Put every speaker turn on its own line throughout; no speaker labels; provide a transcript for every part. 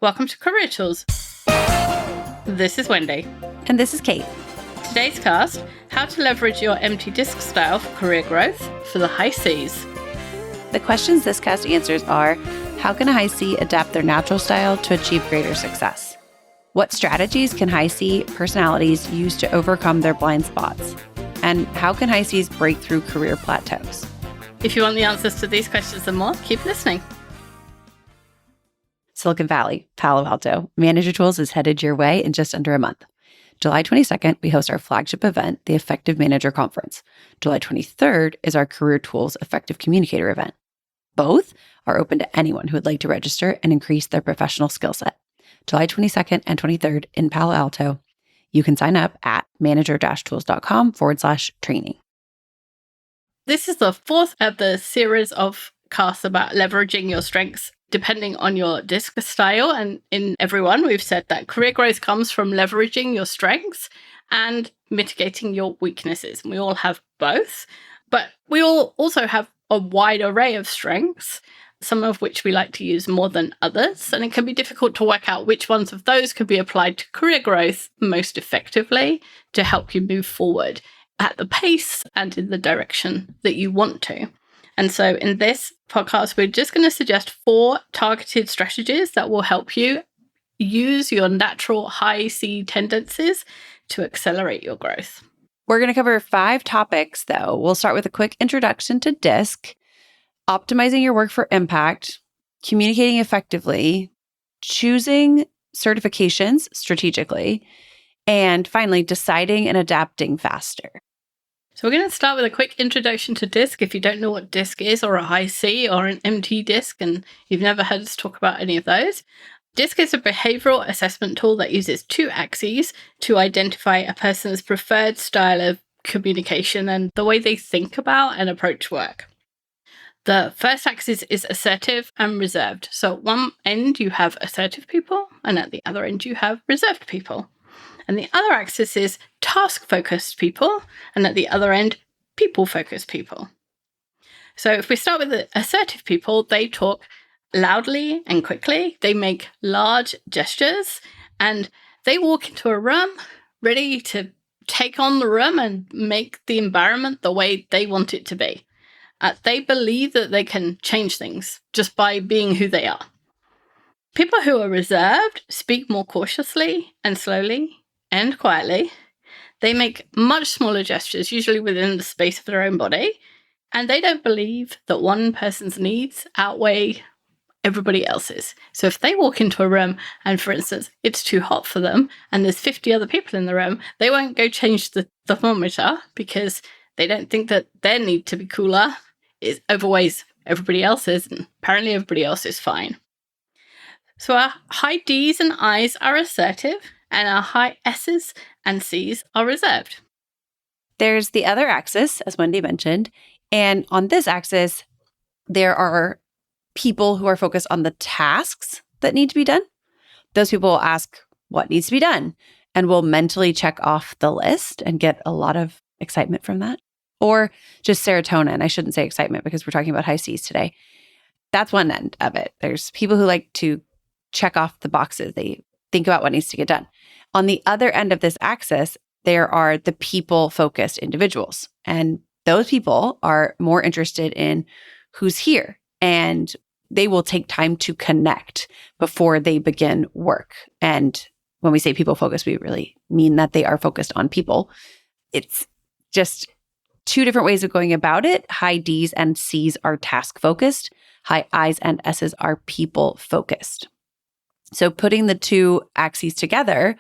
Welcome to Career Tools. This is Wendy.
And this is Kate.
Today's cast, how to leverage your MTDISC style for career growth for the high Cs.
The questions this cast answers are, how can a high C adapt their natural style to achieve greater success? What strategies can high C personalities use to overcome their blind spots? And how can high Cs break through career plateaus?
If you want the answers to these questions and more, keep listening.
Silicon Valley, Palo Alto, Manager Tools is headed your way in just under a month. July 22nd, we host our flagship event, the Effective Manager Conference. July 23rd is our Career Tools Effective Communicator event. Both are open to anyone who would like to register and increase their professional skill set. July 22nd and 23rd in Palo Alto. You can sign up at manager-tools.com/training.
This is the fourth of the series of casts about leveraging your strengths depending on your DISC style. And in everyone, we've said that career growth comes from leveraging your strengths and mitigating your weaknesses. And we all have both, but we all also have a wide array of strengths, some of which we like to use more than others. And it can be difficult to work out which ones of those could be applied to career growth most effectively to help you move forward at the pace and in the direction that you want to. And so in this podcast, we're just going to suggest 4 targeted strategies that will help you use your natural high C tendencies to accelerate your growth.
We're going to cover 5 topics, though. We'll start with a quick introduction to DISC, optimizing your work for impact, communicating effectively, choosing certifications strategically, and finally, deciding and adapting faster.
So we're going to start with a quick introduction to DISC. If you don't know what DISC is, or a high C, or an MTDISC, and you've never heard us talk about any of those, DISC is a behavioral assessment tool that uses 2 axes to identify a person's preferred style of communication and the way they think about and approach work. The first axis is assertive and reserved. So at one end, you have assertive people, and at the other end, you have reserved people. And the other axis is task-focused people, and at the other end, people-focused people. So if we start with the assertive people, they talk loudly and quickly. They make large gestures, and they walk into a room ready to take on the room and make the environment the way they want it to be. They believe that they can change things just by being who they are. People who are reserved speak more cautiously and slowly and quietly. They make much smaller gestures, usually within the space of their own body, and they don't believe that one person's needs outweigh everybody else's. So if they walk into a room and, for instance, it's too hot for them and there's 50 other people in the room, they won't go change the thermometer because they don't think that their need to be cooler overweighs everybody else's, and apparently everybody else is fine. So our high Ds and Is are assertive, and our high S's and C's are reserved.
There's the other axis, as Wendy mentioned, and on this axis, there are people who are focused on the tasks that need to be done. Those people will ask what needs to be done and will mentally check off the list and get a lot of excitement from that. Or just serotonin. I shouldn't say excitement because we're talking about high Cs today. That's one end of it. There's people who like to check off the boxes. They think about what needs to get done. On the other end of this axis, there are the people-focused individuals. And those people are more interested in who's here. And they will take time to connect before they begin work. And when we say people-focused, we really mean that they are focused on people. It's just 2 different ways of going about it. High Ds and Cs are task-focused. High Is and S's are people-focused. So putting the 2 axes together,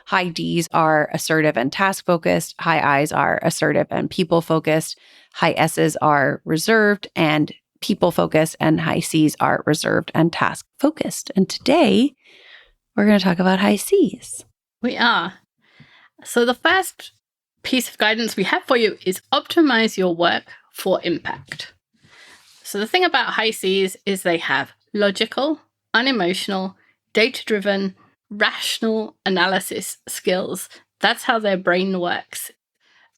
high Ds are assertive and task-focused. High Is are assertive and people-focused. High S's are reserved and people-focused. And high Cs are reserved and task-focused. And today, we're going to talk about high Cs.
We are. So the first piece of guidance we have for you is optimize your work for impact. So the thing about high Cs is they have logical, unemotional, data-driven, rational analysis skills. That's how their brain works.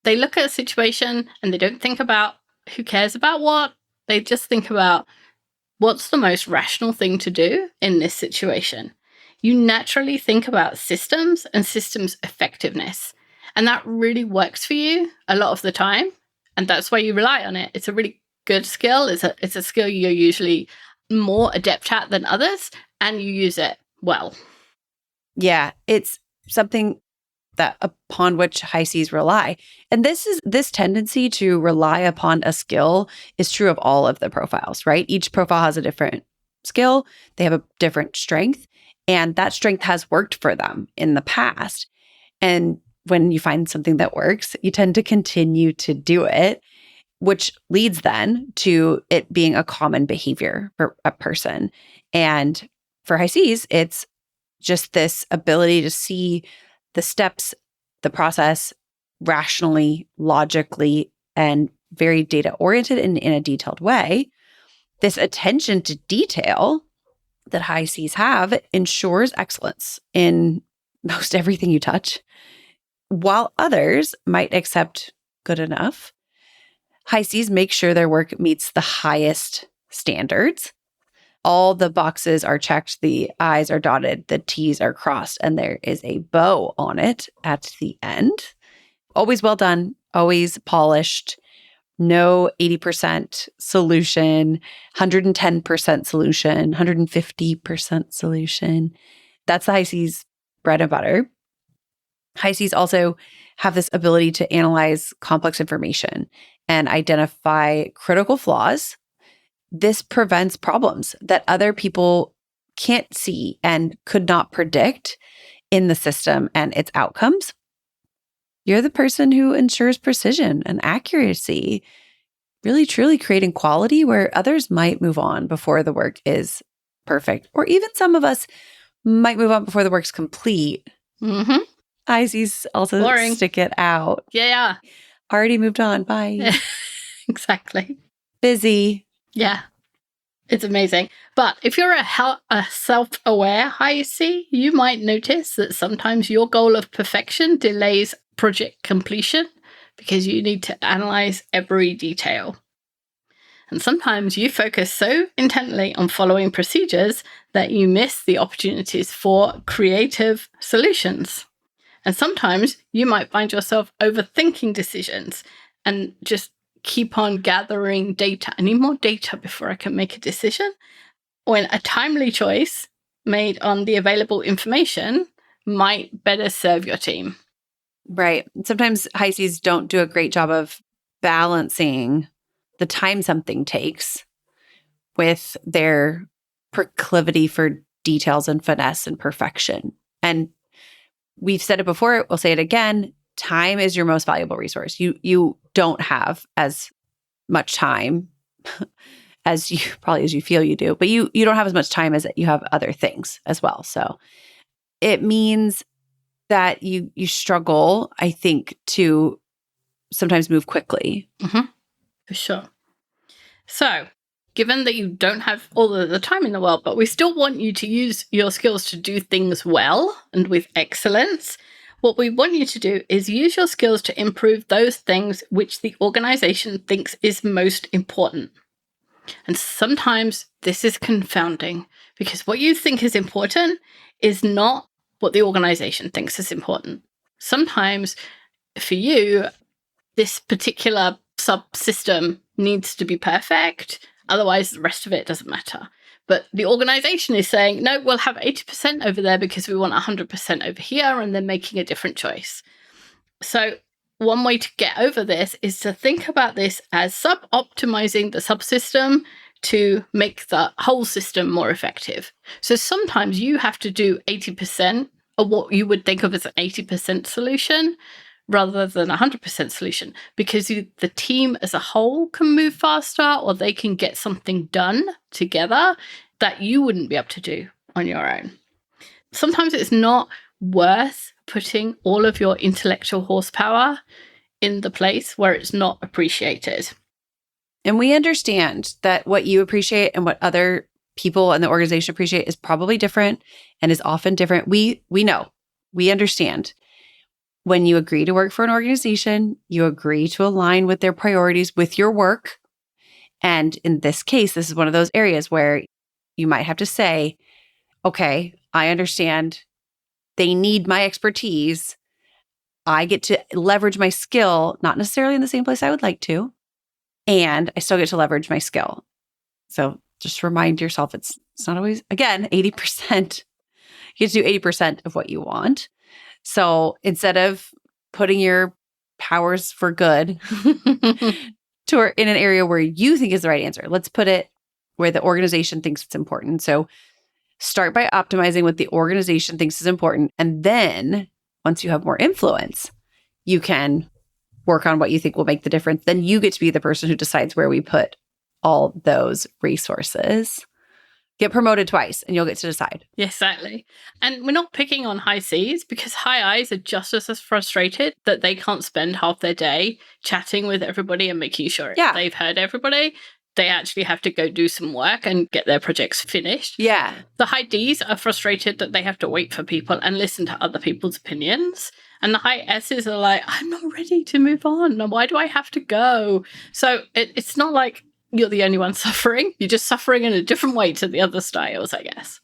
They look at a situation and they don't think about who cares about what. They just think about what's the most rational thing to do in this situation. you naturally think about systems and systems effectiveness. And that really works for you a lot of the time. And that's why you rely on it. It's a really good skill. It's a skill you're usually more adept at than others, and you use it well.
Yeah, it's something that upon which high Cs rely. And this tendency to rely upon a skill is true of all of the profiles, right? Each profile has a different skill, they have a different strength, and that strength has worked for them in the past. And when you find something that works, you tend to continue to do it, which leads then to it being a common behavior for a person. And for high Cs, it's just this ability to see the steps, the process rationally, logically, and very data oriented and in a detailed way. This attention to detail that high Cs have ensures excellence in most everything you touch. While others might accept good enough, high Cs make sure their work meets the highest standards. All the boxes are checked, the I's are dotted, the T's are crossed, and there is a bow on it at the end. Always well done, always polished, no 80% solution, 110% solution, 150% solution. That's the high C's bread and butter. High Cs also have this ability to analyze complex information and identify critical flaws. This prevents problems that other people can't see and could not predict in the system and its outcomes. You're the person who ensures precision and accuracy, really truly creating quality where others might move on before the work is perfect, or even some of us might move on before the work's complete.
Mm-hmm.
High Cs also
Boring.
stick it out.
Yeah.
Already moved on. Bye.
Exactly.
Busy.
Yeah. It's amazing. But if you're a self-aware high C, you might notice that sometimes your goal of perfection delays project completion because you need to analyze every detail. And sometimes you focus so intently on following procedures that you miss the opportunities for creative solutions. And sometimes you might find yourself overthinking decisions and just keep on gathering data. I need more data before I can make a decision. When a timely choice made on the available information might better serve your team.
Right. Sometimes high Cs don't do a great job of balancing the time something takes with their proclivity for details and finesse and perfection. And we've said it before, we'll say it again, time is your most valuable resource. You don't have as much time as you feel you do, but you don't have as much time as you have other things as well. So it means that you struggle, I think, to sometimes move quickly.
Mm-hmm. For sure. So, given that you don't have all of the time in the world, but we still want you to use your skills to do things well and with excellence, what we want you to do is use your skills to improve those things which the organization thinks is most important. And sometimes this is confounding because what you think is important is not what the organization thinks is important. Sometimes for you, this particular subsystem needs to be perfect. Otherwise, the rest of it doesn't matter. But the organization is saying, no, we'll have 80% over there because we want 100% over here, and they're making a different choice. So one way to get over this is to think about this as sub-optimizing the subsystem to make the whole system more effective. So sometimes you have to do 80% of what you would think of as an 80% solution rather than a 100% solution, because the team as a whole can move faster, or they can get something done together that you wouldn't be able to do on your own. Sometimes it's not worth putting all of your intellectual horsepower in the place where it's not appreciated.
And we understand that what you appreciate and what other people in the organization appreciate is probably different and is often different. We know, we understand. When you agree to work for an organization, you agree to align with their priorities with your work. And in this case, this is one of those areas where you might have to say, okay, I understand they need my expertise. I get to leverage my skill, not necessarily in the same place I would like to, and I still get to leverage my skill. So just remind yourself it's not always, again, 80%. You get to do 80% of what you want. So instead of putting your powers for good in an area where you think is the right answer, let's put it where the organization thinks it's important. So start by optimizing what the organization thinks is important. And then once you have more influence, you can work on what you think will make the difference. Then you get to be the person who decides where we put all those resources. Get promoted twice and you'll get to decide.
Exactly. And we're not picking on high Cs because high Is are just as frustrated that they can't spend half their day chatting with everybody and making sure they've heard everybody. They actually have to go do some work and get their projects finished.
Yeah.
The high Ds are frustrated that they have to wait for people and listen to other people's opinions. And the high S's are like, I'm not ready to move on. Why do I have to go? So it's not like you're the only one suffering. You're just suffering in a different way to the other styles, I guess.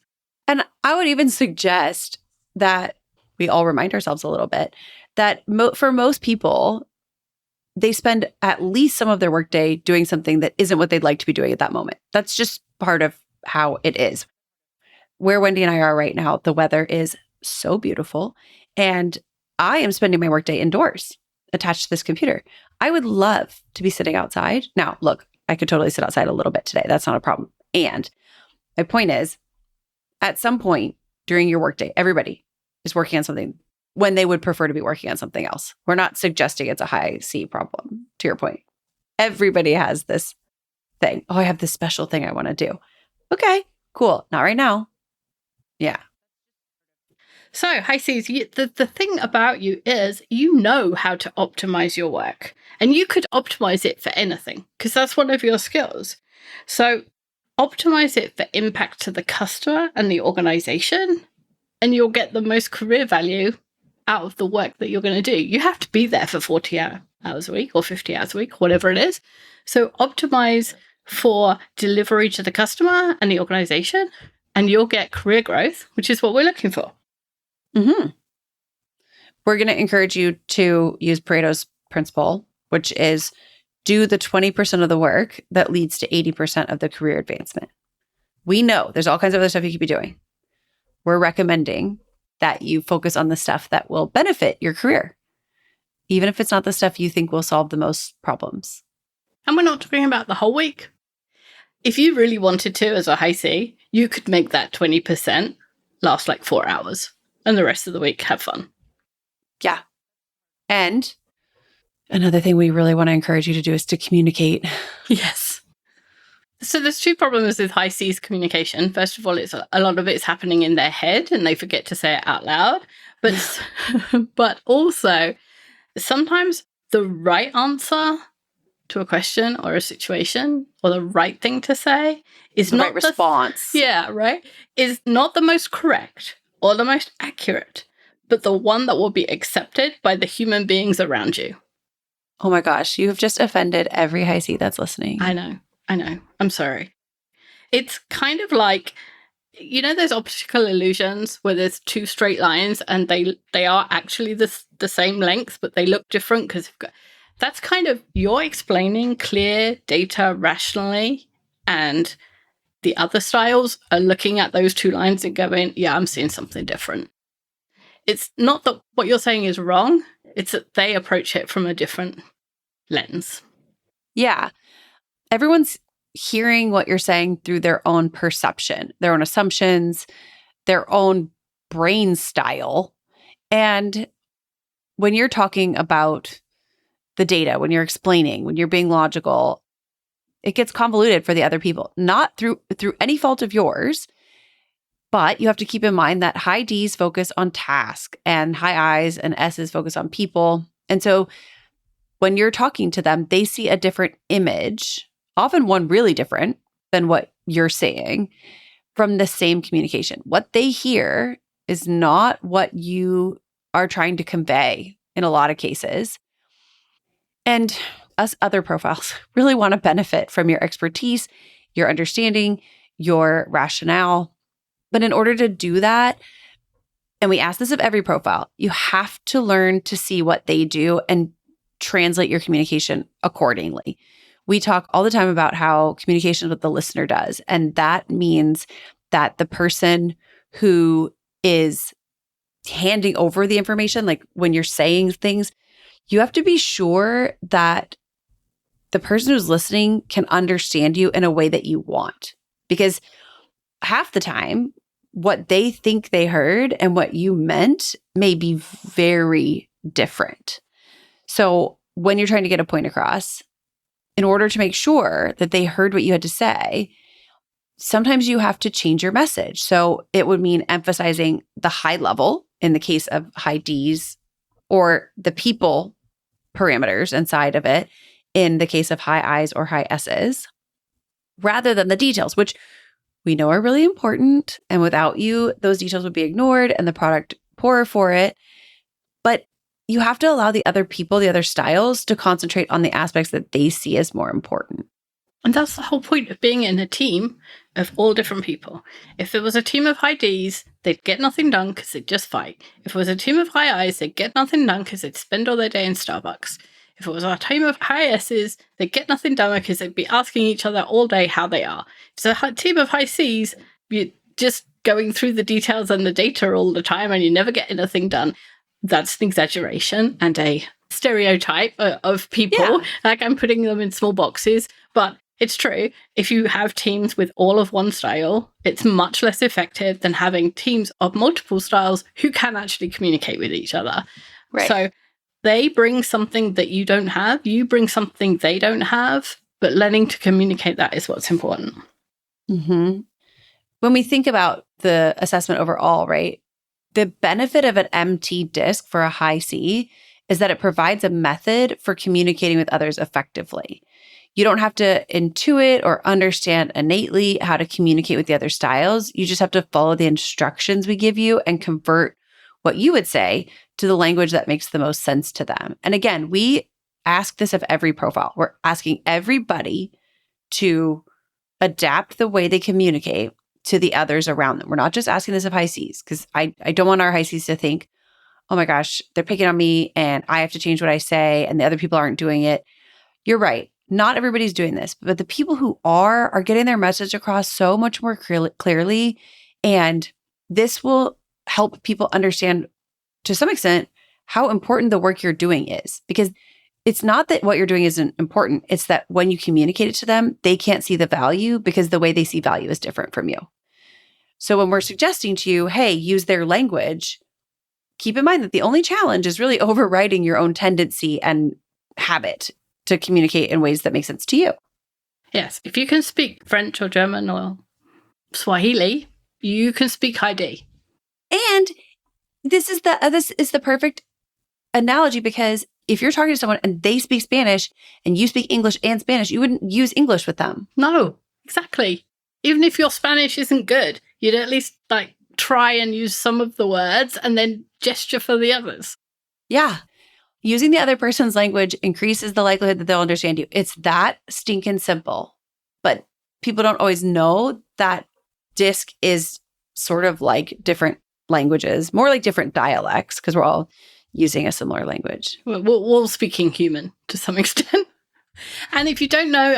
And I would even suggest that we all remind ourselves a little bit that for most people, they spend at least some of their workday doing something that isn't what they'd like to be doing at that moment. That's just part of how it is. Where Wendy and I are right now, the weather is so beautiful. And I am spending my workday indoors attached to this computer. I would love to be sitting outside. Now, look, I could totally sit outside a little bit today. That's not a problem. And my point is, at some point during your workday, everybody is working on something when they would prefer to be working on something else. We're not suggesting it's a high C problem, to your point. Everybody has this thing. Oh, I have this special thing I want to do. Okay, cool. Not right now. Yeah.
So, high Cs, the thing about you is you know how to optimize your work. And you could optimize it for anything because that's one of your skills. So, optimize it for impact to the customer and the organization, and you'll get the most career value out of the work that you're going to do. You have to be there for 40 hours a week or 50 hours a week, whatever it is. So, optimize for delivery to the customer and the organization, and you'll get career growth, which is what we're looking for.
Mm-hmm. We're going to encourage you to use Pareto's principle, which is do the 20% of the work that leads to 80% of the career advancement. We know there's all kinds of other stuff you could be doing. We're recommending that you focus on the stuff that will benefit your career, even if it's not the stuff you think will solve the most problems.
And we're not talking about the whole week. If you really wanted to, as a high C, you could make that 20% last like 4 hours. And the rest of the week, have fun.
Yeah. And another thing we really want to encourage you to do is to communicate.
Yes. So there's two problems with high C's communication. First of all, it's a lot of it's happening in their head and they forget to say it out loud. But also, sometimes the right answer to a question or a situation or the right thing to say is
the
not
right response.
Is not the most correct or the most accurate, but the one that will be accepted by the human beings around you.
Oh my gosh, you have just offended every high C that's listening.
I know. I'm sorry. It's kind of like, you know, those optical illusions where there's two straight lines and they are actually the same length, but they look different because that's kind of you're explaining clear data rationally, and the other styles are looking at those two lines and going, yeah, I'm seeing something different. It's not that what you're saying is wrong. It's that they approach it from a different lens.
Yeah. Everyone's hearing what you're saying through their own perception, their own assumptions, their own brain style. And when you're talking about the data, when you're explaining, when you're being logical, it gets convoluted for the other people, not through any fault of yours. But you have to keep in mind that high Ds focus on task and high Is and S's focus on people. And so when you're talking to them, they see a different image, often one really different than what you're saying from the same communication. What they hear is not what you are trying to convey in a lot of cases. And us other profiles really want to benefit from your expertise, your understanding, your rationale. But in order to do that, and we ask this of every profile, you have to learn to see what they do and translate your communication accordingly. We talk all the time about how communication is what the listener does. And that means that the person who is handing over the information, like when you're saying things, you have to be sure that the person who's listening can understand you in a way that you want. Because half the time, what they think they heard and what you meant may be very different. So when you're trying to get a point across, in order to make sure that they heard what you had to say, sometimes you have to change your message. So it would mean emphasizing the high level in the case of high Ds, or the people parameters inside of it in the case of high Is or high S's, rather than the details, which we know are really important. And without you, those details would be ignored and the product poorer for it. But you have to allow the other people, the other styles, to concentrate on the aspects that they see as more important.
And that's the whole point of being in a team of all different people. If there was a team of high Ds, they'd get nothing done because they'd just fight. If it was a team of high Is, they'd get nothing done because they'd spend all their day in Starbucks. If it was a team of high S's, they'd get nothing done because they'd be asking each other all day how they are. If it's a team of high C's, you're just going through the details and the data all the time and you never get anything done. That's an exaggeration and a stereotype of people.
Yeah.
Like, I'm putting them in small boxes, but it's true. If you have teams with all of one style, it's much less effective than having teams of multiple styles who can actually communicate with each other.
Right.
So they bring something that you don't have. You bring something they don't have, but learning to communicate that is what's important.
Mm-hmm. When we think about the assessment overall, right, the benefit of an MTDISC for a high C is that it provides a method for communicating with others effectively. You don't have to intuit or understand innately how to communicate with the other styles. You just have to follow the instructions we give you and convert what you would say to the language that makes the most sense to them. And again, we ask this of every profile. We're asking everybody to adapt the way they communicate to the others around them. We're not just asking this of high Cs, because I don't want our high Cs to think, oh my gosh, they're picking on me and I have to change what I say and the other people aren't doing it. You're right. Not everybody's doing this, but the people who are getting their message across so much more clearly. And this will help people understand to some extent how important the work you're doing is, because it's not that what you're doing isn't important. It's that when you communicate it to them, they can't see the value because the way they see value is different from you. So when we're suggesting to you, hey, use their language, keep in mind that the only challenge is really overriding your own tendency and habit to communicate in ways that make sense to you.
Yes. If you can speak French or German or Swahili, you can speak high D.
And this is the perfect analogy, because if you're talking to someone and they speak Spanish and you speak English and Spanish, you wouldn't use English with them.
No, exactly. Even if your Spanish isn't good, you'd at least try and use some of the words and then gesture for the others.
Yeah. Using the other person's language increases the likelihood that they'll understand you. It's that stinking simple. But people don't always know that DISC is sort of like different languages, more like different dialects, because we're all using a similar language.
We're all speaking human to some extent. And if you don't know,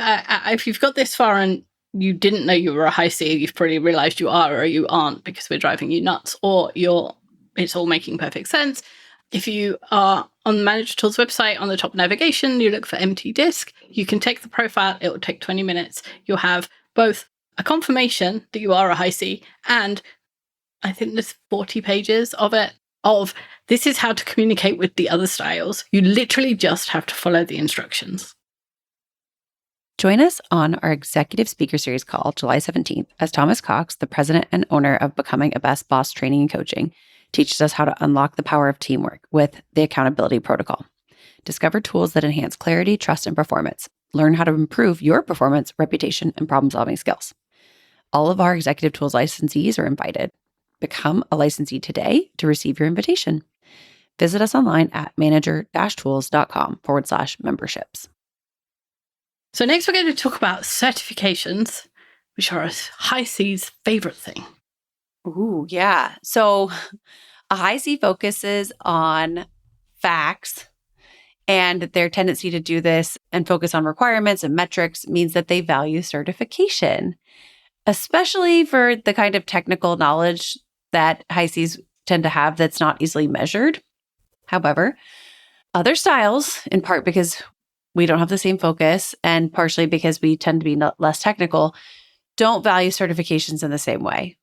if you've got this far and you didn't know you were a high C, you've probably realized you are or you aren't because we're driving you nuts, or it's all making perfect sense. If you are on the Manager Tools website, on the top navigation, you look for MTDISC. You can take the profile. It will take 20 minutes. You'll have both a confirmation that you are a high C, and I think there's 40 pages of it, of this is how to communicate with the other styles. You literally just have to follow the instructions.
Join us on our Executive Speaker Series call, July 17th, as Thomas Cox, the president and owner of Becoming a Best Boss Training and Coaching, teaches us how to unlock the power of teamwork with the Accountability Protocol. Discover tools that enhance clarity, trust, and performance. Learn how to improve your performance, reputation, and problem-solving skills. All of our Executive Tools licensees are invited. Become a licensee today to receive your invitation. Visit us online at manager-tools.com/memberships.
So next we're going to talk about certifications, which are a high C's favorite thing.
Ooh, yeah. So a high C focuses on facts, and their tendency to do this and focus on requirements and metrics means that they value certification, especially for the kind of technical knowledge that high Cs tend to have that's not easily measured. However, other styles, in part because we don't have the same focus and partially because we tend to be less technical, don't value certifications in the same way.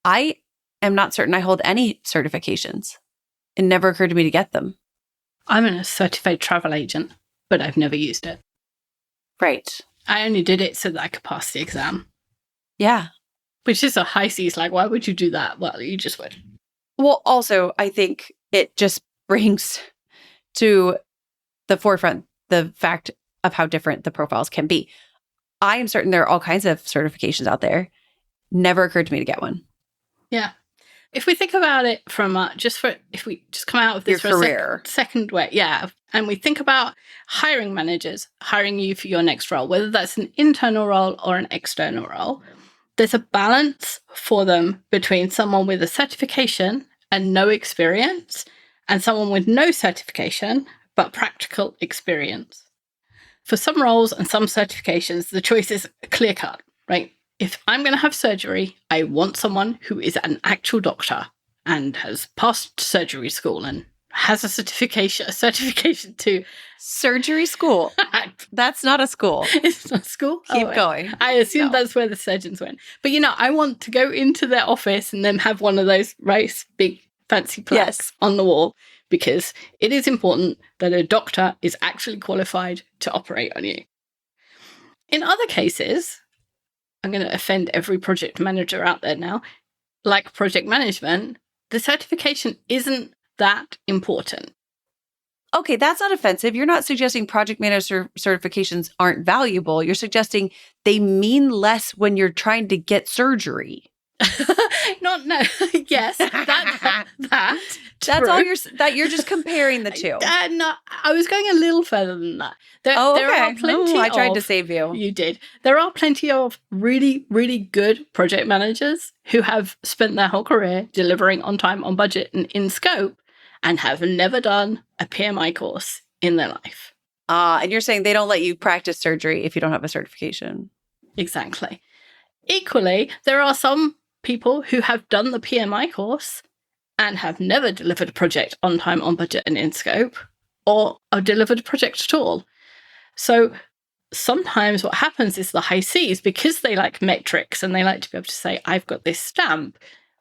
I am not certain I hold any certifications. It never occurred to me to get them.
I'm a certified travel agent, but I've never used it.
Right.
I only did it so that I could pass the exam.
Yeah.
Which is a high C's like, why would you do that? Well, you just would.
Well, also, I think it just brings to the forefront the fact of how different the profiles can be. I am certain there are all kinds of certifications out there. Never occurred to me to get one.
Yeah. If we think about it from if we just come out of this
Your
for
career.
a second way, yeah, and we think about hiring managers hiring you for your next role, whether that's an internal role or an external role, there's a balance for them between someone with a certification and no experience and someone with no certification but practical experience. For some roles and some certifications, the choice is clear cut, right? If I'm going to have surgery, I want someone who is an actual doctor and has passed surgery school and has a certification to
surgery school. That's not a school.
It's not school.
Keep going.
I assume that's where the surgeons went. But I want to go into their office and then have one of those big fancy plaques on the wall, because it is important that a doctor is actually qualified to operate on you. In other cases, I'm going to offend every project manager out there now, like project management, the certification isn't that important.
Okay, that's not offensive. You're not suggesting project manager certifications aren't valuable. You're suggesting they mean less when you're trying to get surgery.
No. Yes, that.
That's all you're just comparing the two.
No, I was going a little further than that. There are plenty.
I tried to save you.
You did. There are plenty of really, really good project managers who have spent their whole career delivering on time, on budget, and in scope, and have never done a PMI course in their life.
And you're saying they don't let you practice surgery if you don't have a certification.
Exactly. Equally, there are some people who have done the PMI course and have never delivered a project on time, on budget, and in scope, or have delivered a project at all. So sometimes what happens is the high Cs, because they like metrics and they like to be able to say, I've got this stamp,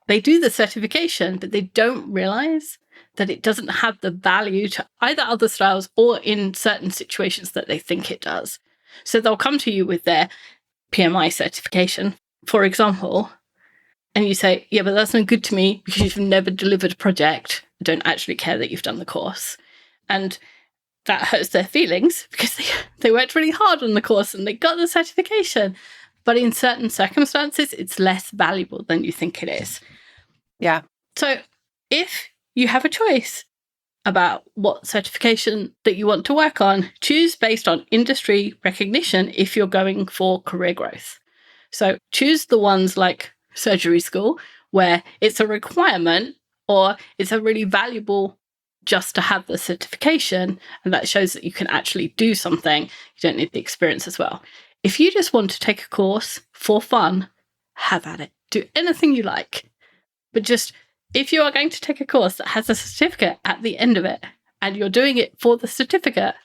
they do the certification, but they don't realize that it doesn't have the value to either other styles or in certain situations that they think it does. So they'll come to you with their PMI certification, for example, and you say, yeah, but that's not good to me because you've never delivered a project. I don't actually care that you've done the course. And that hurts their feelings because they worked really hard on the course and they got the certification. But in certain circumstances, it's less valuable than you think it is.
Yeah.
So if you have a choice about what certification that you want to work on, choose based on industry recognition if you're going for career growth. So choose the ones like surgery school, where it's a requirement or it's a really valuable just to have the certification, and that shows that you can actually do something. You don't need the experience as well. If you just want to take a course for fun, have at it. Do anything you like. But just, if you are going to take a course that has a certificate at the end of it, and you're doing it for the certificate,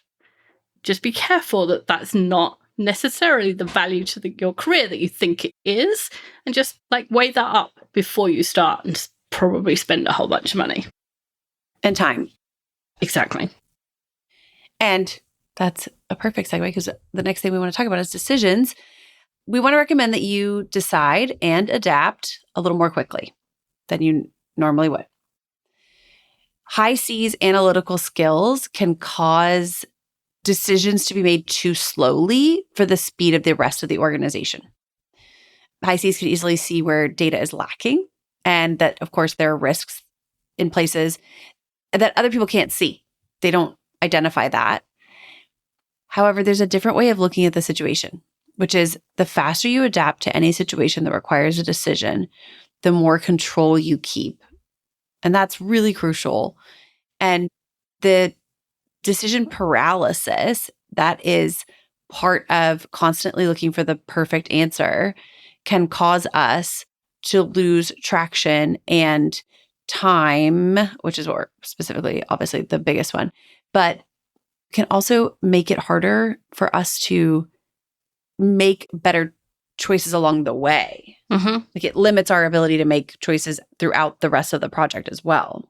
just be careful that that's not necessarily the value to your career that you think it is, and just weigh that up before you start and probably spend a whole bunch of money.
And time.
Exactly.
And that's a perfect segue because the next thing we want to talk about is decisions. We want to recommend that you decide and adapt a little more quickly than you normally would. High C's analytical skills can cause decisions to be made too slowly for the speed of the rest of the organization. High C's can easily see where data is lacking and that, of course, there are risks in places that other people can't see. They don't identify that. However, there's a different way of looking at the situation, which is the faster you adapt to any situation that requires a decision, the more control you keep. And that's really crucial. And the decision paralysis that is part of constantly looking for the perfect answer can cause us to lose traction and time, which is what we're specifically, obviously, the biggest one, but can also make it harder for us to make better choices along the way. Like it limits our ability to make choices throughout the rest of the project as well.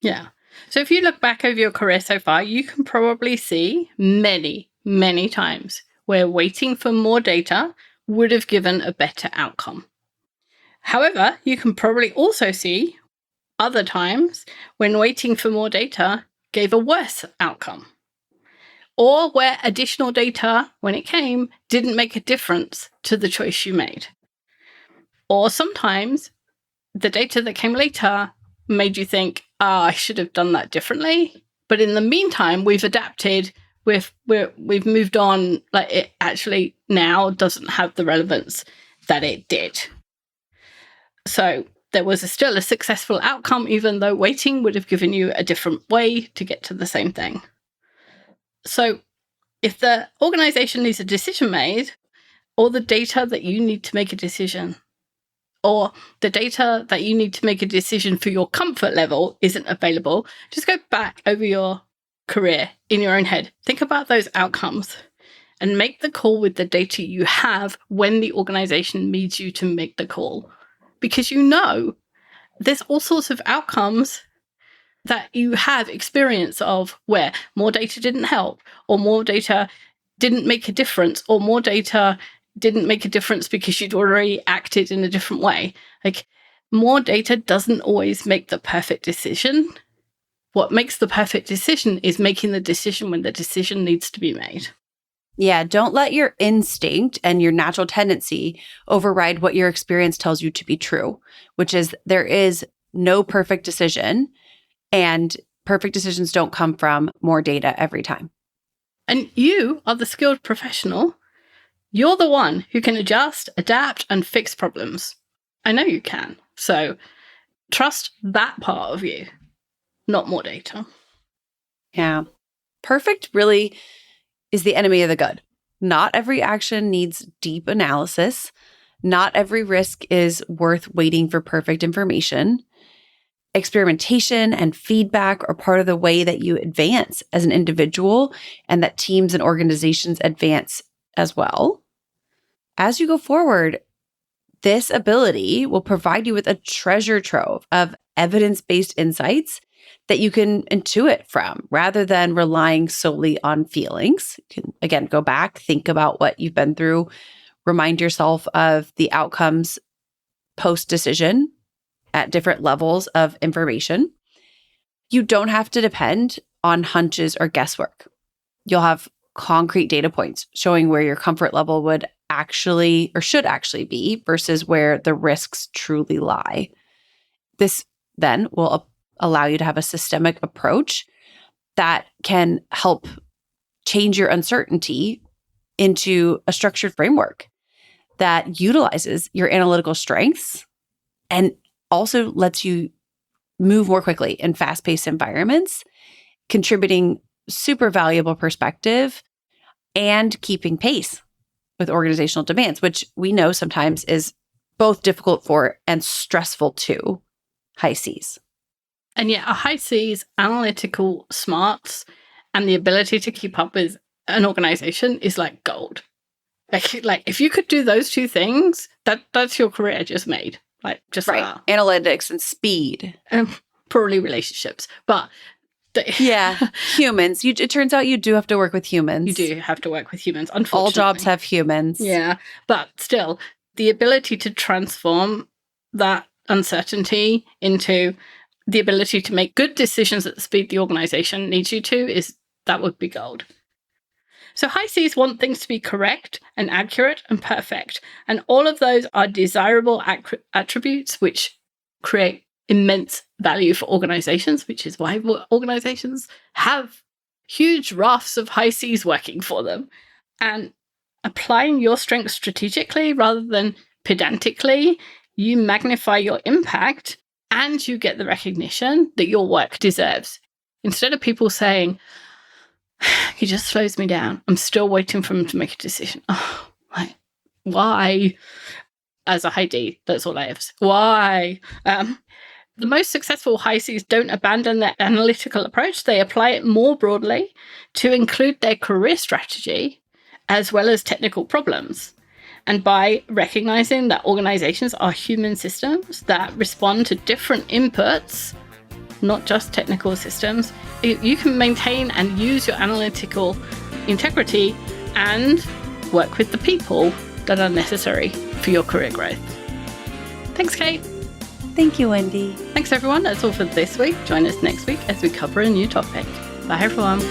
Yeah. So if you look back over your career so far, you can probably see many, many times where waiting for more data would have given a better outcome. However, you can probably also see other times when waiting for more data gave a worse outcome, or where additional data, when it came, didn't make a difference to the choice you made. Or sometimes the data that came later made you think, I should have done that differently. But in the meantime, we've adapted, we've moved on, like it actually now doesn't have the relevance that it did. So there was still a successful outcome, even though waiting would have given you a different way to get to the same thing. So if the organization needs a decision made, or the data that you need to make a decision, or the data that you need to make a decision for your comfort level isn't available, just go back over your career in your own head. Think about those outcomes and make the call with the data you have when the organization needs you to make the call. Because you know there's all sorts of outcomes that you have experience of where more data didn't help, or more data didn't make a difference, or more data didn't make a difference because you'd already acted in a different way. Like, more data doesn't always make the perfect decision. What makes the perfect decision is making the decision when the decision needs to be made.
Yeah, don't let your instinct and your natural tendency override what your experience tells you to be true, which is there is no perfect decision, and perfect decisions don't come from more data every time.
And you are the skilled professional. You're the one who can adjust, adapt, and fix problems. I know you can. So trust that part of you, not more data.
Yeah. Perfect really is the enemy of the good. Not every action needs deep analysis. Not every risk is worth waiting for perfect information. Experimentation and feedback are part of the way that you advance as an individual, and that teams and organizations advance as well. As you go forward, this ability will provide you with a treasure trove of evidence-based insights that you can intuit from rather than relying solely on feelings. You can, again, go back, think about what you've been through, remind yourself of the outcomes post-decision at different levels of information. You don't have to depend on hunches or guesswork. You'll have concrete data points showing where your comfort level would actually or should actually be versus where the risks truly lie. This then will allow you to have a systemic approach that can help change your uncertainty into a structured framework that utilizes your analytical strengths and also lets you move more quickly in fast-paced environments, contributing super valuable perspective and keeping pace with organizational demands, which we know sometimes is both difficult for and stressful to high Cs.
And yet a high C's analytical smarts and the ability to keep up with an organization is like gold. Like if you could do those two things, that's your career just made. Like just
right. Analytics and speed.
Probably relationships. But
yeah, humans. It turns out you do have to work with humans.
You do have to work with humans, unfortunately.
All jobs have humans.
Yeah. But still, the ability to transform that uncertainty into the ability to make good decisions at the speed the organization needs you to that would be gold. So high Cs want things to be correct and accurate and perfect. And all of those are desirable attributes which create immense value for organizations, which is why organizations have huge rafts of high Cs working for them. And applying your strengths strategically rather than pedantically you magnify your impact and you get the recognition that your work deserves. Instead of people saying, he just slows me down, I'm still waiting for him to make a decision. Oh, like, why? As a high D, that's all I have. Why? The most successful high Cs don't abandon their analytical approach. They apply it more broadly to include their career strategy as well as technical problems. And by recognizing that organizations are human systems that respond to different inputs, not just technical systems, you can maintain and use your analytical integrity and work with the people that are necessary for your career growth. Thanks, Kate.
Thank you, Wendy.
Thanks, everyone. That's all for this week. Join us next week as we cover a new topic. Bye, everyone.